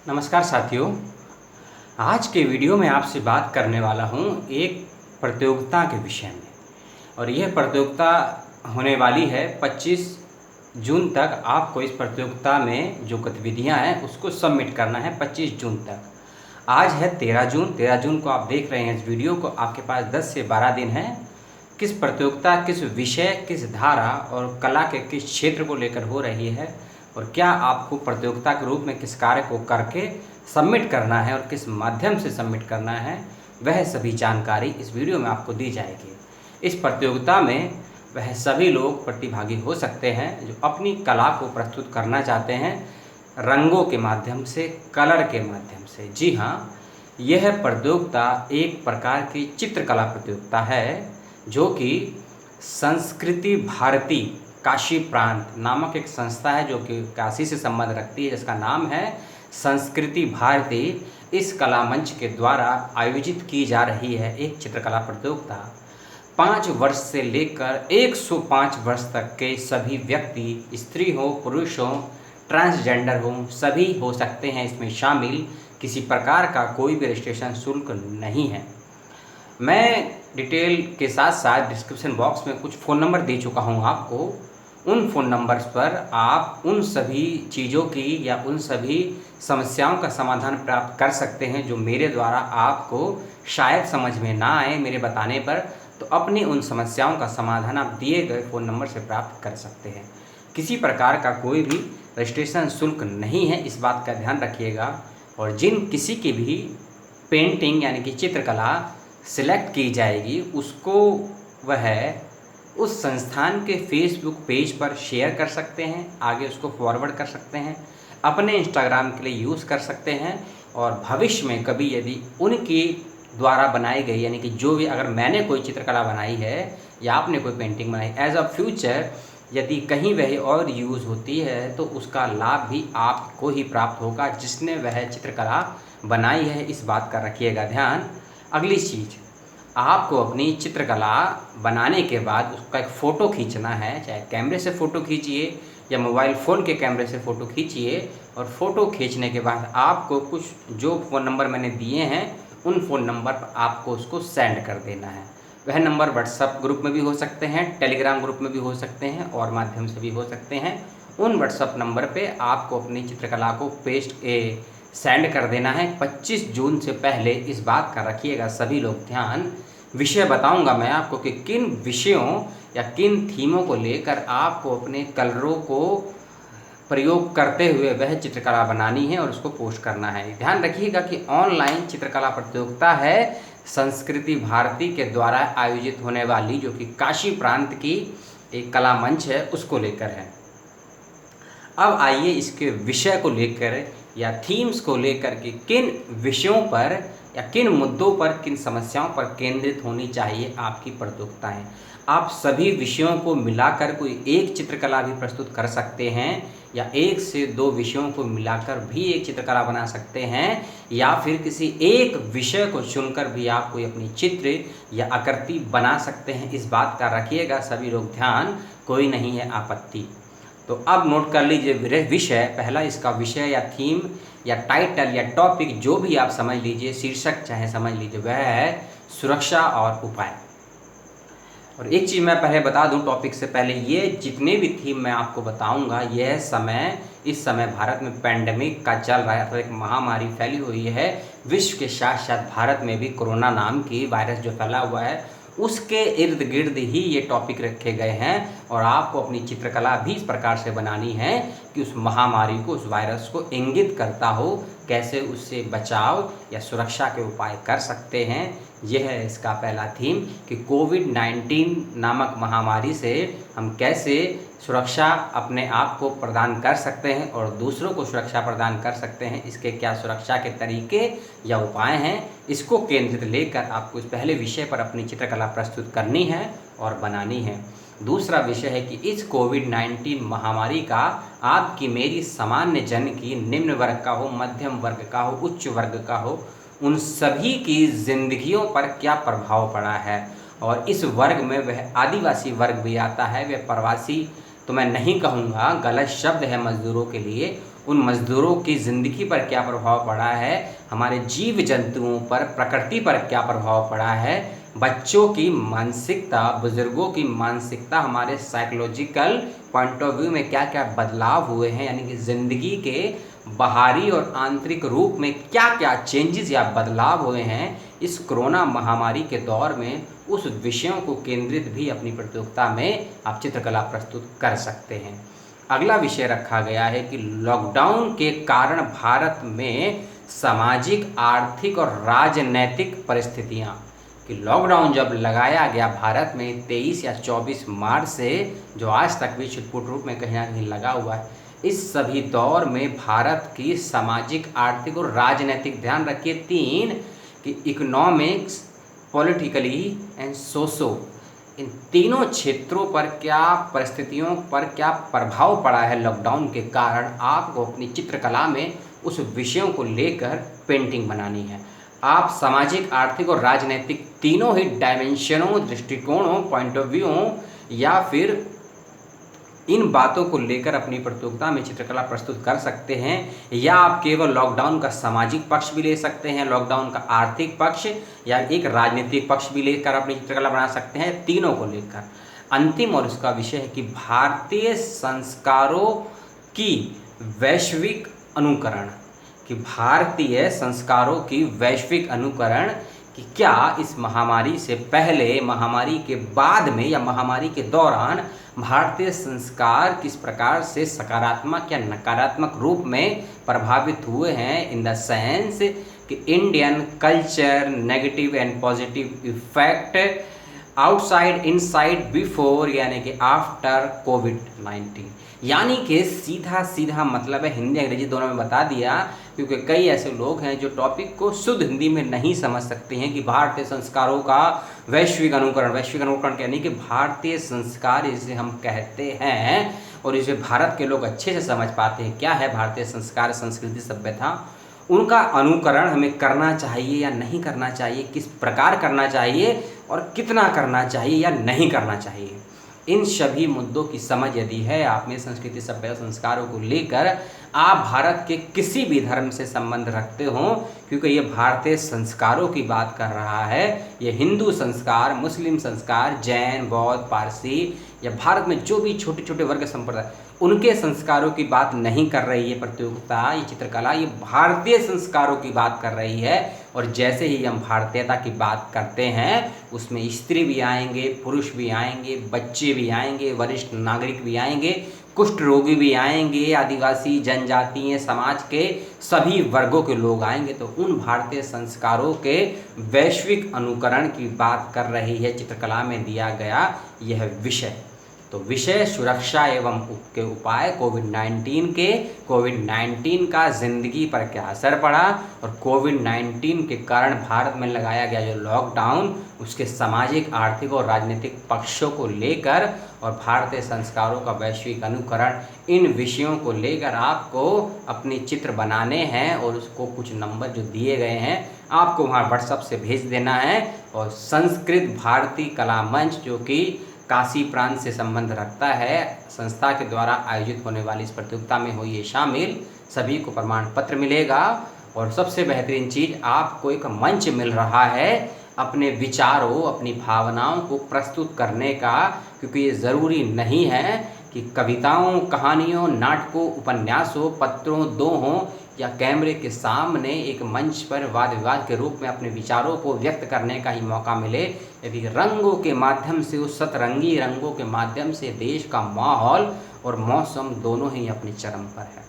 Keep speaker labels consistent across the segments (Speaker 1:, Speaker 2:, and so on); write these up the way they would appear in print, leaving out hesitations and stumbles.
Speaker 1: नमस्कार साथियों। आज के वीडियो में आपसे बात करने वाला हूँ एक प्रतियोगिता के विषय में। और यह प्रतियोगिता होने वाली है 25 जून तक। आपको इस प्रतियोगिता में जो गतिविधियाँ हैं उसको सबमिट करना है 25 जून तक। आज है 13 जून। 13 जून को आप देख रहे हैं इस वीडियो को, आपके पास 10 से 12 दिन हैं। किस प्रतियोगिता, किस विषय, किस धारा और कला के किस क्षेत्र को लेकर हो रही है और क्या आपको प्रतियोगिता के रूप में किस कार्य को करके सबमिट करना है और किस माध्यम से सबमिट करना है, वह सभी जानकारी इस वीडियो में आपको दी जाएगी। इस प्रतियोगिता में वह सभी लोग प्रतिभागी हो सकते हैं जो अपनी कला को प्रस्तुत करना चाहते हैं रंगों के माध्यम से, कलर के माध्यम से। जी हाँ, यह प्रतियोगिता एक प्रकार की चित्रकला प्रतियोगिता है जो कि संस्कृति भारती काशी प्रांत नामक एक संस्था है जो कि काशी से संबंध रखती है, जिसका नाम है संस्कृति भारती। इस कला मंच के द्वारा आयोजित की जा रही है एक चित्रकला प्रतियोगिता। 5 वर्ष से लेकर 105 वर्ष तक के सभी व्यक्ति, स्त्री हो, पुरुष हो, ट्रांसजेंडर हो, सभी हो सकते हैं इसमें शामिल। किसी प्रकार का कोई भी रजिस्ट्रेशन शुल्क नहीं है। मैं डिटेल के साथ साथ डिस्क्रिप्शन बॉक्स में कुछ फ़ोन नंबर दे चुका हूँ आपको। उन फ़ोन नंबर्स पर आप उन सभी चीज़ों की या उन सभी समस्याओं का समाधान प्राप्त कर सकते हैं जो मेरे द्वारा आपको शायद समझ में ना आए मेरे बताने पर। तो अपनी उन समस्याओं का समाधान आप दिए गए फ़ोन नंबर से प्राप्त कर सकते हैं। किसी प्रकार का कोई भी रजिस्ट्रेशन शुल्क नहीं है, इस बात का ध्यान रखिएगा। और जिन किसी की भी पेंटिंग यानी कि चित्रकला सिलेक्ट की जाएगी उसको वह उस संस्थान के फेसबुक पेज पर शेयर कर सकते हैं, आगे उसको फॉरवर्ड कर सकते हैं, अपने इंस्टाग्राम के लिए यूज़ कर सकते हैं। और भविष्य में कभी यदि उनकी द्वारा बनाई गई यानी कि जो भी, अगर मैंने कोई चित्रकला बनाई है या आपने कोई पेंटिंग बनाई, एज अ फ्यूचर यदि कहीं वह और यूज़ होती है तो उसका लाभ भी आपको ही प्राप्त होगा जिसने वह चित्रकला बनाई है। इस बात का रखिएगा ध्यान। अगली चीज़, आपको अपनी चित्रकला बनाने के बाद उसका एक फ़ोटो खींचना है। चाहे कैमरे से फ़ोटो खींचिए या मोबाइल फ़ोन के कैमरे से फ़ोटो खींचिए। और फ़ोटो खींचने के बाद आपको कुछ जो फ़ोन नंबर मैंने दिए हैं उन फ़ोन नंबर पर आपको उसको सेंड कर देना है। वह नंबर व्हाट्सएप ग्रुप में भी हो सकते हैं, टेलीग्राम ग्रुप में भी हो सकते हैं और माध्यम से भी हो सकते हैं। उन व्हाट्सएप नंबर पे आपको अपनी चित्रकला को सेंड कर देना है 25 जून से पहले। इस बात का रखिएगा सभी लोग ध्यान। विषय बताऊंगा मैं आपको कि किन विषयों या किन थीमों को लेकर आपको अपने कलरों को प्रयोग करते हुए वह चित्रकला बनानी है और उसको पोस्ट करना है। ध्यान रखिएगा कि ऑनलाइन चित्रकला प्रतियोगिता है संस्कृति भारती के द्वारा आयोजित होने वाली, जो कि काशी प्रांत की एक कला मंच है, उसको लेकर है। अब आइए इसके विषय को लेकर या थीम्स को लेकर कि किन विषयों पर या किन मुद्दों पर, किन समस्याओं पर केंद्रित होनी चाहिए आपकी प्रतियोगिताएं। आप सभी विषयों को मिलाकर कोई एक चित्रकला भी प्रस्तुत कर सकते हैं या 1 से 2 विषयों को मिलाकर भी एक चित्रकला बना सकते हैं, या फिर किसी एक विषय को चुनकर भी आप कोई अपनी चित्र या आकृति बना सकते हैं। इस बात का रखिएगा सभी लोग ध्यान, कोई नहीं है आपत्ति। तो अब नोट कर लीजिए विषय। पहला इसका विषय या थीम या टाइटल या टॉपिक जो भी आप समझ लीजिए, शीर्षक चाहे समझ लीजिए, वह है सुरक्षा और उपाय। और एक चीज़ मैं पहले बता दूं टॉपिक से पहले, ये जितने भी थीम मैं आपको बताऊंगा इस समय भारत में पेंडेमिक का चल रहा है, अर्थात एक महामारी फैली हुई है। विश्व के साथ साथ भारत में भी कोरोना नाम की वायरस जो फैला हुआ है उसके इर्द गिर्द ही ये टॉपिक रखे गए हैं। और आपको अपनी चित्रकला भी इस प्रकार से बनानी है कि उस महामारी को, उस वायरस को इंगित करता हो, कैसे उससे बचाव या सुरक्षा के उपाय कर सकते हैं। यह है इसका पहला थीम कि कोविड-19 नामक महामारी से हम कैसे सुरक्षा अपने आप को प्रदान कर सकते हैं और दूसरों को सुरक्षा प्रदान कर सकते हैं। इसके क्या सुरक्षा के तरीके या उपाय हैं, इसको केंद्रित लेकर आपको इस पहले विषय पर अपनी चित्रकला प्रस्तुत करनी है और बनानी है। दूसरा विषय है कि इस कोविड-19 महामारी का आपकी मेरी सामान्य जन की, निम्न वर्ग का हो, मध्यम वर्ग का हो, उच्च वर्ग का हो, उन सभी की जिंदगियों पर क्या प्रभाव पड़ा है। और इस वर्ग में वह आदिवासी वर्ग भी आता है, वह प्रवासी तो मैं नहीं कहूँगा, गलत शब्द है मजदूरों के लिए, उन मज़दूरों की ज़िंदगी पर क्या प्रभाव पड़ा है, हमारे जीव जंतुओं पर, प्रकृति पर क्या प्रभाव पड़ा है, बच्चों की मानसिकता, बुज़ुर्गों की मानसिकता, हमारे साइकोलॉजिकल पॉइंट ऑफ व्यू में क्या क्या बदलाव हुए हैं, यानी कि ज़िंदगी के बाहरी और आंतरिक रूप में क्या क्या चेंजेस या बदलाव हुए हैं इस कोरोना महामारी के दौर में, उस विषयों को केंद्रित भी अपनी प्रतियोगिता में आप चित्रकला प्रस्तुत कर सकते हैं। अगला विषय रखा गया है कि लॉकडाउन के कारण भारत में सामाजिक, आर्थिक और राजनैतिक परिस्थितियाँ, कि लॉकडाउन जब लगाया गया भारत में 23 या 24 मार्च से, जो आज तक भी छिटपुट रूप में कहीं ना कहीं लगा हुआ है, इस सभी दौर में भारत की सामाजिक, आर्थिक और राजनैतिक, ध्यान रखिए तीन, कि इकोनॉमिक्स, पॉलिटिकली एंड सोशो, इन तीनों क्षेत्रों पर क्या परिस्थितियों पर क्या प्रभाव पड़ा है लॉकडाउन के कारण, आपको अपनी चित्रकला में उस विषयों को लेकर पेंटिंग बनानी है। आप सामाजिक, आर्थिक और राजनीतिक तीनों ही डायमेंशनों, दृष्टिकोणों, पॉइंट ऑफ व्यू या फिर इन बातों को लेकर अपनी प्रतियोगिता में चित्रकला प्रस्तुत कर सकते हैं, या आप केवल लॉकडाउन का सामाजिक पक्ष भी ले सकते हैं, लॉकडाउन का आर्थिक पक्ष या एक राजनीतिक पक्ष भी लेकर अपनी चित्रकला बना सकते हैं, तीनों को लेकर। अंतिम और उसका विषय है कि भारतीय संस्कारों की वैश्विक अनुकरण, कि भारतीय संस्कारों की वैश्विक अनुकरण, कि क्या इस महामारी से पहले, महामारी के बाद में या महामारी के दौरान भारतीय संस्कार किस प्रकार से सकारात्मक या नकारात्मक रूप में प्रभावित हुए हैं, इन द सेंस कि Indian culture negative and positive effect outside, inside, before यानी कि आफ्टर कोविड-19। यानी कि सीधा सीधा मतलब है, हिंदी अंग्रेजी दोनों में बता दिया, क्योंकि कई ऐसे लोग हैं जो टॉपिक को शुद्ध हिंदी में नहीं समझ सकते हैं कि भारतीय संस्कारों का वैश्विक अनुकरण यानी कि भारतीय संस्कार इसे हम कहते हैं, और इसे भारत के लोग अच्छे से समझ पाते हैं क्या है भारतीय संस्कार, संस्कृति, सभ्यता, उनका अनुकरण हमें करना चाहिए या नहीं करना चाहिए, किस प्रकार करना चाहिए और कितना करना चाहिए या नहीं करना चाहिए। इन सभी मुद्दों की समझ यदि है आप में, संस्कृति, सभ्यता, संस्कारों को लेकर, आप भारत के किसी भी धर्म से संबंध रखते हो, क्योंकि ये भारतीय संस्कारों की बात कर रहा है, ये हिंदू संस्कार, मुस्लिम संस्कार, जैन, बौद्ध, पारसी या भारत में जो भी छोटे छोटे वर्ग संप्रदाय, उनके संस्कारों की बात नहीं कर रही है प्रतियोगिता, ये चित्रकला, ये भारतीय संस्कारों की बात कर रही है। और जैसे ही हम भारतीयता की बात करते हैं, उसमें स्त्री भी आएंगे, पुरुष भी आएंगे, बच्चे भी आएंगे, वरिष्ठ नागरिक भी आएंगे, कुष्ठ रोगी भी आएंगे, आदिवासी, जनजातीय समाज के सभी वर्गों के लोग आएंगे। तो उन भारतीय संस्कारों के वैश्विक अनुकरण की बात कर रही है चित्रकला में दिया गया यह विषय। तो विषय सुरक्षा एवं के उपाय, कोविड-19 का ज़िंदगी पर क्या असर पड़ा, और कोविड-19 के कारण भारत में लगाया गया जो लॉकडाउन, उसके सामाजिक, आर्थिक और राजनीतिक पक्षों को लेकर, और भारतीय संस्कारों का वैश्विक अनुकरण, इन विषयों को लेकर आपको अपनी चित्र बनाने हैं, और उसको कुछ नंबर जो दिए गए हैं आपको वहाँ व्हाट्सएप से भेज देना है। और संस्कृत भारती कला मंच, जो कि काशी प्रांत से संबंध रखता है, संस्था के द्वारा आयोजित होने वाली इस प्रतियोगिता में होइए शामिल, सभी को प्रमाण पत्र मिलेगा। और सबसे बेहतरीन चीज़, आपको एक मंच मिल रहा है अपने विचारों, अपनी भावनाओं को प्रस्तुत करने का, क्योंकि ये ज़रूरी नहीं है कि कविताओं, कहानियों, नाटकों, उपन्यासों, पत्रों दो हों, या कैमरे के सामने एक मंच पर वाद विवाद के रूप में अपने विचारों को व्यक्त करने का ही मौका मिले। यदि रंगों के माध्यम से, उस सतरंगी रंगों के माध्यम से देश का माहौल और मौसम दोनों ही अपने चरम पर है,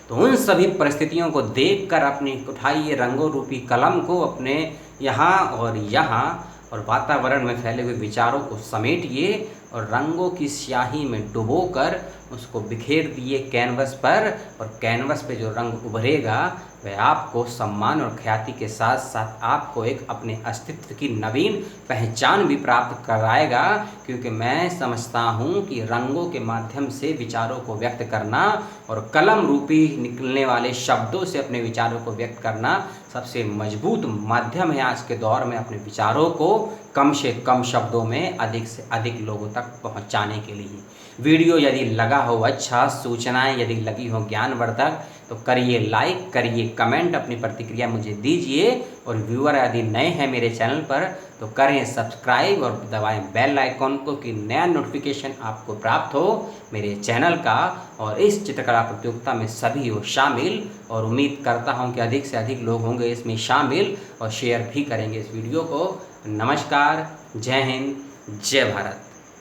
Speaker 1: तो उन सभी परिस्थितियों को देखकर अपनी उठाइए रंगों रूपी कलम को अपने यहाँ और वातावरण में फैले हुए विचारों को समेटिए, और रंगों की स्याही में डुबोकर उसको बिखेर दिए कैनवस पर, और कैनवस पे जो रंग उभरेगा वह आपको सम्मान और ख्याति के साथ साथ आपको एक अपने अस्तित्व की नवीन पहचान भी प्राप्त कराएगा। क्योंकि मैं समझता हूँ कि रंगों के माध्यम से विचारों को व्यक्त करना और कलम रूपी निकलने वाले शब्दों से अपने विचारों को व्यक्त करना सबसे मजबूत माध्यम है आज के दौर में अपने विचारों को कम से कम शब्दों में अधिक से अधिक लोगों तक पहुँचाने के लिए। वीडियो यदि लगा हो अच्छा, सूचनाएं यदि लगी हो ज्ञानवर्धक, तो करिए लाइक, करिए कमेंट, अपनी प्रतिक्रिया मुझे दीजिए। और व्यूअर यदि नए हैं मेरे चैनल पर तो करें सब्सक्राइब और दबाएं बेल आइकॉन को कि नया नोटिफिकेशन आपको प्राप्त हो मेरे चैनल का। और इस चित्रकला प्रतियोगिता में सभी हो शामिल, और उम्मीद करता हूं कि अधिक से अधिक लोग होंगे इसमें शामिल और शेयर भी करेंगे इस वीडियो को। नमस्कार, जय हिंद, जय भारत।